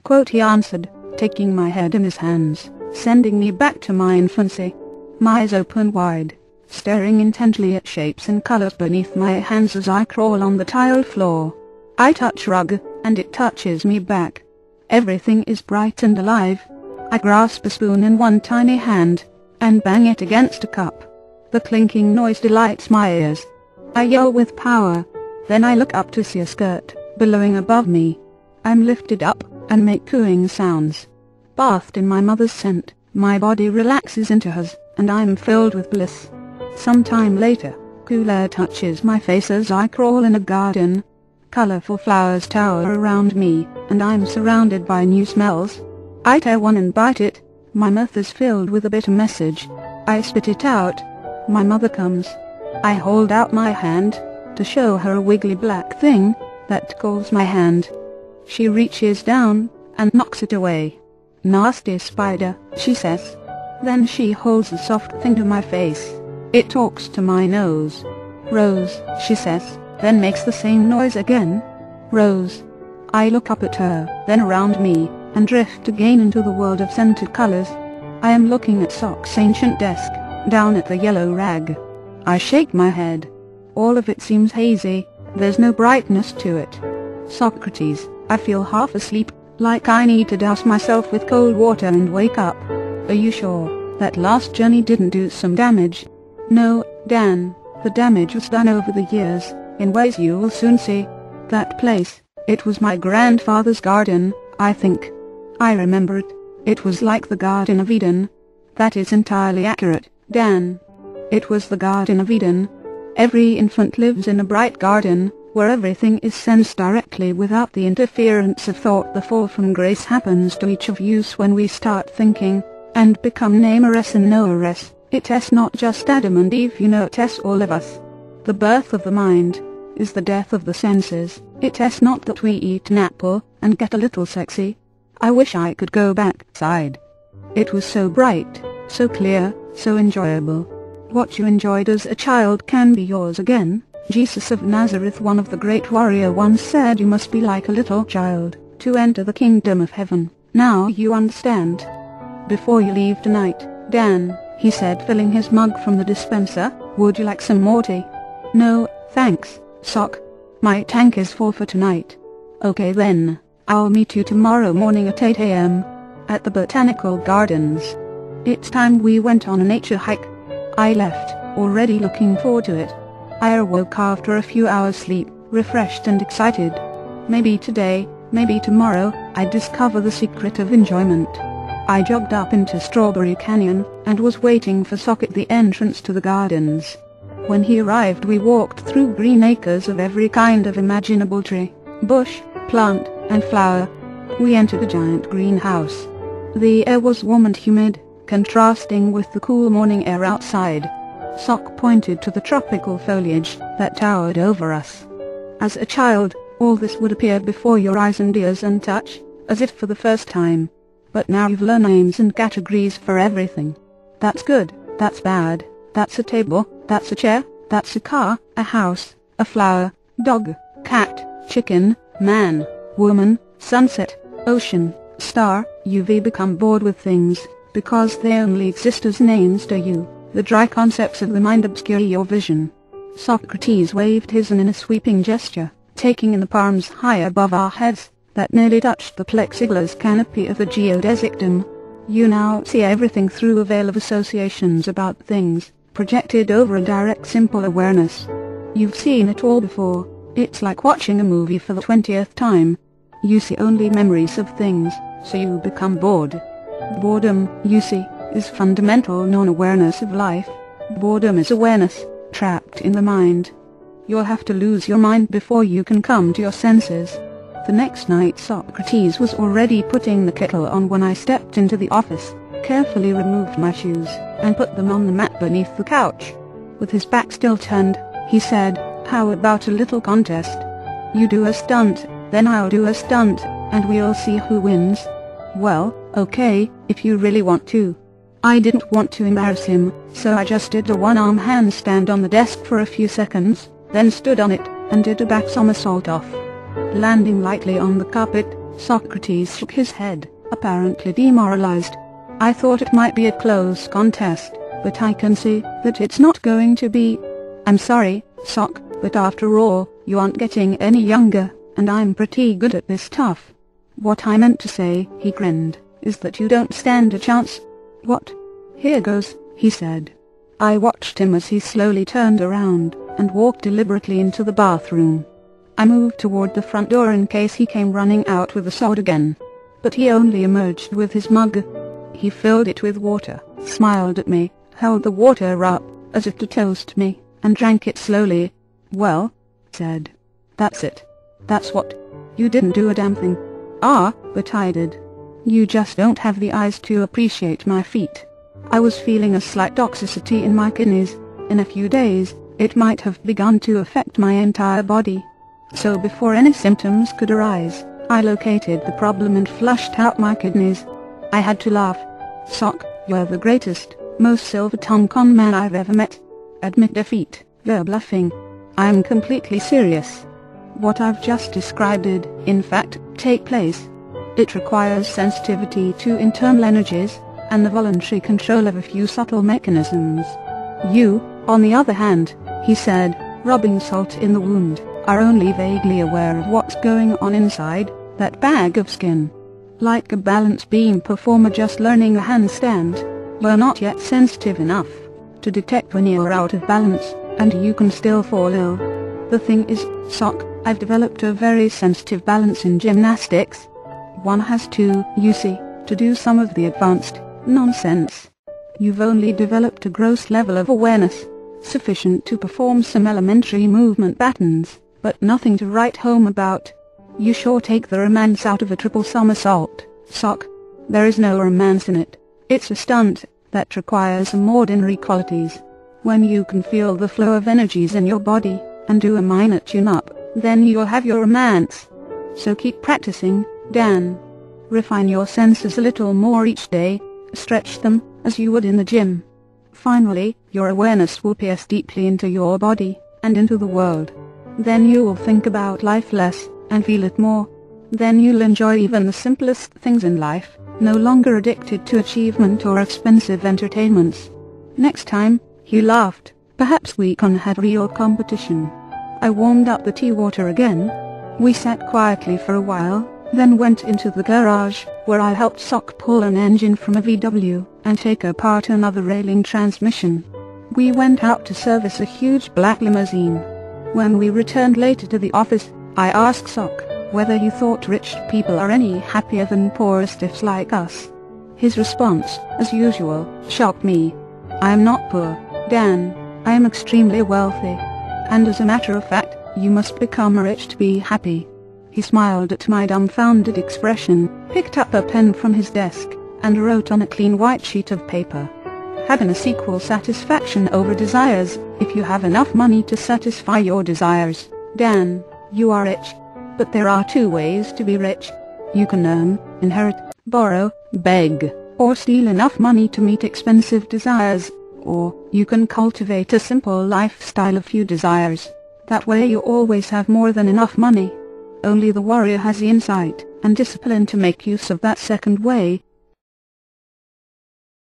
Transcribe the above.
quote, he answered, taking my head in his hands, sending me back to my infancy. My eyes open wide, staring intently at shapes and colors beneath my hands as I crawl on the tiled floor. I touch rug, and it touches me back. Everything is bright and alive. I grasp a spoon in one tiny hand, and bang it against a cup. The clinking noise delights my ears. I yell with power. Then I look up to see a skirt, billowing above me. I'm lifted up, and make cooing sounds. Bathed in my mother's scent, my body relaxes into hers, and I'm filled with bliss. Some time later, cool air touches my face as I crawl in a garden. Colorful flowers tower around me, and I'm surrounded by new smells. I tear one and bite it. My mouth is filled with a bitter message. I spit it out. My mother comes. I hold out my hand, to show her a wiggly black thing that calls my hand. She reaches down, and knocks it away. "Nasty spider," she says. Then she holds the soft thing to my face. It talks to my nose. "Rose," she says, then makes the same noise again. "Rose." I look up at her, then around me, and drift again into the world of scented colors. I am looking at Sock's ancient desk, down at the yellow rag. I shake my head. All of it seems hazy, there's no brightness to it. Socrates, I feel half asleep, like I need to douse myself with cold water and wake up. Are you sure that last journey didn't do some damage? No, Dan, the damage was done over the years, in ways you will soon see. That place, it was my grandfather's garden, I think. I remember it. It was like the Garden of Eden. That is entirely accurate, Dan. It was the Garden of Eden. Every infant lives in a bright garden, where everything is sensed directly without the interference of thought. The fall from grace happens to each of us when we start thinking, and become nameress and knoweress. It is not just Adam and Eve, you know, it is all of us. The birth of the mind is the death of the senses. It is not that we eat an apple and get a little sexy. I wish I could go back inside. It was so bright, so clear, so enjoyable. What you enjoyed as a child can be yours again. Jesus of Nazareth, one of the great warrior, once said you must be like a little child to enter the kingdom of heaven. Now you understand. Before you leave tonight, Dan, he said, filling his mug from the dispenser, would you like some more tea? No, thanks, Sock. My tank is full for tonight. Okay then, I'll meet you tomorrow morning at 8 a.m. at the Botanical Gardens. It's time we went on a nature hike. I left, already looking forward to it. I awoke after a few hours sleep, refreshed and excited. Maybe today, maybe tomorrow, I'd discover the secret of enjoyment. I jogged up into Strawberry Canyon, and was waiting for Sock at the entrance to the gardens. When he arrived, we walked through green acres of every kind of imaginable tree, bush, plant, and flower. We entered a giant greenhouse. The air was warm and humid, contrasting with the cool morning air outside. Sock pointed to the tropical foliage that towered over us. As a child, all this would appear before your eyes and ears and touch, as if for the first time. But now you've learned names and categories for everything. That's good, that's bad, that's a table, that's a chair, that's a car, a house, a flower, dog, cat, chicken, man, woman, sunset, ocean, star. You've become bored with things, because they only exist as names to you. The dry concepts of the mind obscure your vision. Socrates waved his hand in a sweeping gesture, taking in the palms high above our heads, that nearly touched the plexiglass canopy of the geodesic dome. You now see everything through a veil of associations about things, projected over a direct simple awareness. You've seen it all before. It's like watching a movie for the 20th time. You see only memories of things, so you become bored. Boredom, you see, is fundamental non-awareness of life. Boredom is awareness, trapped in the mind. You'll have to lose your mind before you can come to your senses. The next night Socrates was already putting the kettle on when I stepped into the office, carefully removed my shoes, and put them on the mat beneath the couch. With his back still turned, he said, "How about a little contest? You do a stunt, then I'll do a stunt, and we'll see who wins." Well, okay, if you really want to. I didn't want to embarrass him, so I just did a one-arm handstand on the desk for a few seconds, then stood on it, and did a back somersault off. Landing lightly on the carpet, Socrates shook his head, apparently demoralized. I thought it might be a close contest, but I can see that it's not going to be. I'm sorry, Soc, but after all, you aren't getting any younger, and I'm pretty good at this stuff. What I meant to say, he grinned, is that you don't stand a chance. What? Here goes, he said. I watched him as he slowly turned around and walked deliberately into the bathroom. I moved toward the front door in case he came running out with a sword again. But he only emerged with his mug. He filled it with water, smiled at me, held the water up, as if to toast me, and drank it slowly. Well, said. That's it. That's what. You didn't do a damn thing. Ah, but I did. You just don't have the eyes to appreciate my feat. I was feeling a slight toxicity in my kidneys. In a few days, it might have begun to affect my entire body. So before any symptoms could arise, I located the problem and flushed out my kidneys. I had to laugh. Soc, you're the greatest, most silver-tongued con man I've ever met. Admit defeat, you're bluffing. I'm completely serious. What I've just described did, in fact, take place. It requires sensitivity to internal energies, and the voluntary control of a few subtle mechanisms. You, on the other hand, he said, rubbing salt in the wound, are only vaguely aware of what's going on inside that bag of skin. Like a balance beam performer just learning a handstand, we're not yet sensitive enough to detect when you're out of balance, and you can still fall ill. The thing is, Soc, I've developed a very sensitive balance in gymnastics. One has to, you see, to do some of the advanced nonsense. You've only developed a gross level of awareness, sufficient to perform some elementary movement patterns, but nothing to write home about. You sure take the romance out of a triple somersault, Soc. There is no romance in it. It's a stunt that requires some ordinary qualities. When you can feel the flow of energies in your body, and do a minor tune-up, then you'll have your romance. So keep practicing, Dan. Refine your senses a little more each day, stretch them, as you would in the gym. Finally, your awareness will pierce deeply into your body, and into the world. Then you will think about life less, and feel it more. Then you'll enjoy even the simplest things in life, no longer addicted to achievement or expensive entertainments. Next time, he laughed, perhaps we can have real competition. I warmed up the tea water again. We sat quietly for a while, then went into the garage, where I helped Soc pull an engine from a VW, and take apart another railing transmission. We went out to service a huge black limousine. When we returned later to the office, I asked Soc whether he thought rich people are any happier than poor stiffs like us. His response, as usual, shocked me. I am not poor, Dan. I am extremely wealthy. And as a matter of fact, you must become rich to be happy. He smiled at my dumbfounded expression, picked up a pen from his desk, and wrote on a clean white sheet of paper. Happiness equals satisfaction over desires. If you have enough money to satisfy your desires, Dan, you are rich. But there are two ways to be rich. You can earn, inherit, borrow, beg, or steal enough money to meet expensive desires, or you can cultivate a simple lifestyle of few desires. That way you always have more than enough money. Only the warrior has the insight and discipline to make use of that second way.